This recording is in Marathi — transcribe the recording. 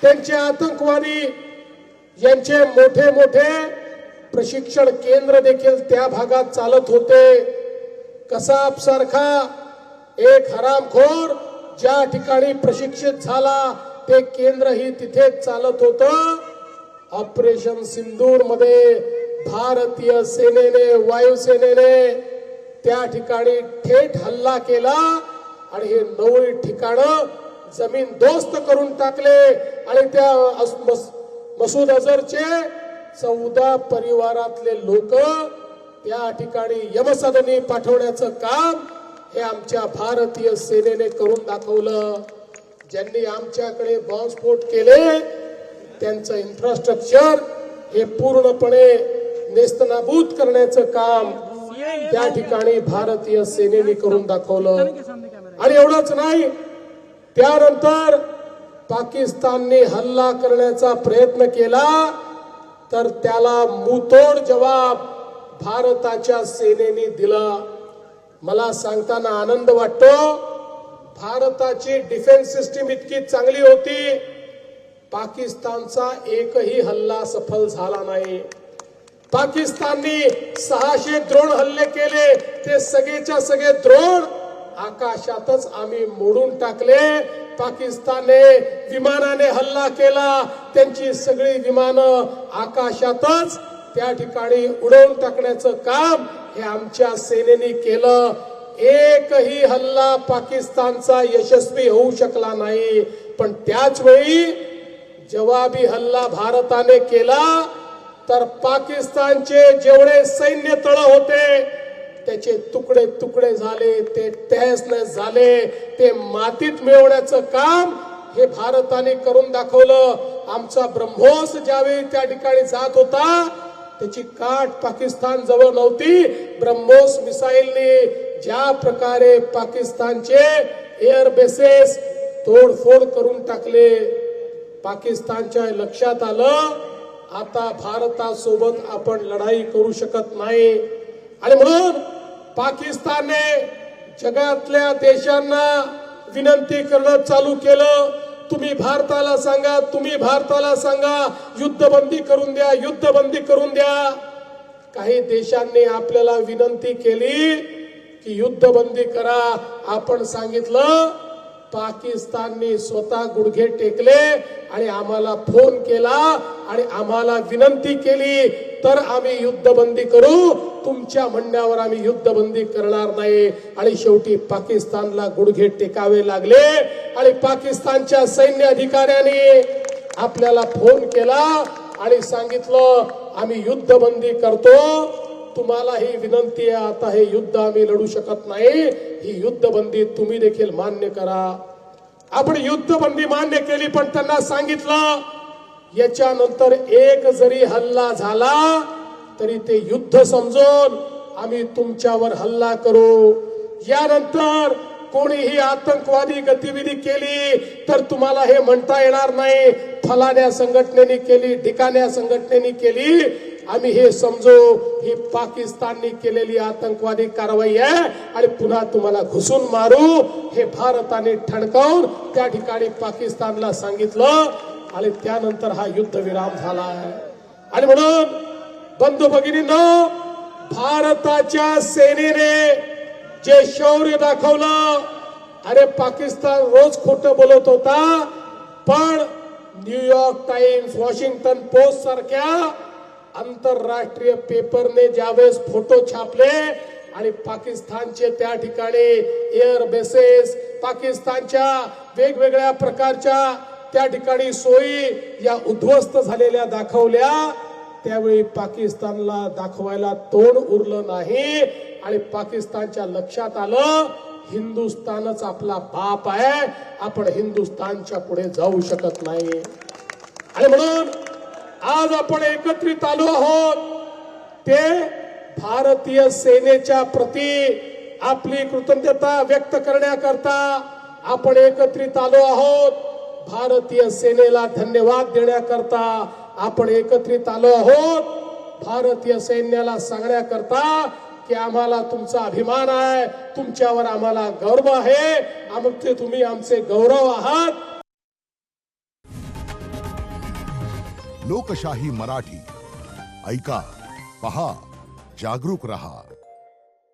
त्यांचे आतंकवादी यांचे मोठे मोठे प्रशिक्षण केंद्र देखील त्या भागात चालत होते। कसाब सारखा एक हरामखोर ज्या ठिकाणी प्रशिक्षित झाला ते केंद्रही तिथेच चालत होतं। ऑपरेशन सिंदूर मध्ये भारतीय सेनेने वायुसेनेने त्या ठिकाणी थेट हल्ला केला आणि हे 9 ठिकाणं जमीन दोस्त करून टाकले आणि त्या मसूद अझरचे 14 परिवारातले लोक त्या ठिकाणी यमसदनी पाठवण्याचं काम हे आमच्या भारतीय सेनेने करून दाखवलं। ज्यांनी आमच्याकडे बॉम्बस्फोट केले त्यांचं इन्फ्रास्ट्रक्चर हे पूर्णपणे नेस्तनाबूत करण्याचं काम त्या ठिकाणी भारतीय सेनेने करून दाखवलं। आणि एवढंच नाही, त्यानंतर पाकिस्तानने हल्ला करण्याचा प्रयत्न केला तर त्याला मुतोड जवाब भारताच्या सेनेने दिला। मला सांगताना आनंद वाटतो, भारताची डिफेन्स सिस्टीम इतकी चांगली होती, पाकिस्तानचा एकही हल्ला सफल झाला नाही। पाकिस्तानने 600 ड्रोन हल्ले केले, ते सगळेच्या सगळे ड्रोन आकाशातच आम्ही मोडून टाकले। पाकिस्तानने विमानाने हल्ला केला, त्यांची सगळी विमानं आकाशातच त्या ठिकाणी उडवून टाकण्याचं काम हे आमच्या सेनेने केलं। एकही हल्ला पाकिस्तानचा यशस्वी होऊ शकला नाही। पण त्याच वेळी जवाबी हल्ला भारताने केला तर पाकिस्तानचे जेवढे सैन्य तळ होते त्याचे तुकडे तुकडे झाले, ते तहस नहस झाले, ते मातीत मिळवण्याचं काम हे भारताने करून दाखवलं। आमचा ब्रह्मोस ज्यावेळी त्या ठिकाणी जात होता त्याची काठ पाकिस्तान जवळ नव्हती। ब्रह्मोस मिसाईलने ज्या प्रकारे पाकिस्तानचे एअर बेसेस तोडफोड करून टाकले, पाकिस्तानच्या लक्षात आलं आता भारतासोबत आपण लढाई करू शकत नाही। आणि म्हणून पाकिस्तानने जगातल्या देशांना विनंती करणं चालू केलं, तुम्ही भारताला सांगा, तुम्ही भारताला सांगा युद्धबंदी करून द्या, युद्धबंदी करून द्या। काही देशांनी आपल्याला विनंती केली की युद्धबंदी करा, आपण सांगितलं। पाकिस्तानने स्वतः गुडघे टेकले आणि आम्हाला फोन केला आणि आम्हाला विनंती केली तर आम्ही युद्धबंदी करू, तुमच्या म्हणण्यावर आम्ही युद्धबंदी करणार नाही। आणि शेवटी पाकिस्तानला गुडघे टेकावे लागले आणि पाकिस्तानच्या सैन्य अधिकाऱ्यांनी आपल्याला फोन केला आणि सांगितलं आम्ही युद्धबंदी करतो, तुम्हाला ही विनंती आहे, आता हे युद्ध आम्ही लढू शकत नाही, ही युद्धबंदी तुम्ही देखील मान्य करा। आपण युद्धबंदी मान्य केली, पण त्यांना सांगितलं याच्यानंतर एक जरी हल्ला झाला तरी ते युद्ध समजून आम्ही तुमच्यावर हल्ला करू। यानंतर कोणीही आतंकवादी गतिविधी केली तर तुम्हाला हे म्हणता येणार नाही फलाण्या संघटनेने केली, ढिकाण्या संघटनेने केली, आम्ही हे समजू ही पाकिस्तानने केलेली आतंकवादी कारवाई आहे आणि पुन्हा तुम्हाला घुसून मारू, हे भारताने ठणकावून त्या ठिकाणी पाकिस्तानला सांगितलं आणि त्यानंतर हा युद्धविराम झाला आहे। आणि म्हणून बंधू भगिनींनो, भारताच्या सेनेने जे शौर्य दाखवलं, अरे पाकिस्तान रोज खोटं बोलत होता, पण न्यूयॉर्क टाइम्स, वॉशिंग्टन पोस्ट सारख्या आंतरराष्ट्रीय पेपरने ज्यावेळेस फोटो छापले आणि पाकिस्तानचे त्या ठिकाणी एअर बेसेस, पाकिस्तानच्या वेगवेगळ्या प्रकारच्या त्या ठिकाणी सोयी या उद्ध्वस्त झालेल्या दाखवल्या, त्यावेळी पाकिस्तानला दाखवायला तोंड उरलं नाही आणि पाकिस्तानच्या लक्षात आलं हिंदुस्थानच आपला बाप आहे, आपण हिंदुस्थानच्या पुढे जाऊ शकत नाही। आणि म्हणून आज आपण एकत्रित आलो आहोत ते भारतीय सेनेच्या प्रती आपली कृतज्ञता व्यक्त करण्याकरता आपण एकत्रित आलो आहोत। भारतीय सेनेला धन्यवाद देण्याकरता आपण एकत्रित आलो आहोत। भारतीय सैन्याला सांगण्याकरता की आम्हाला तुमचा अभिमान आहे, तुमच्यावर आम्हाला गर्व आहे, तुम्ही आमचे गौरव आहात। लोकशाही मराठी ऐका, पहा, जागरूक रहा.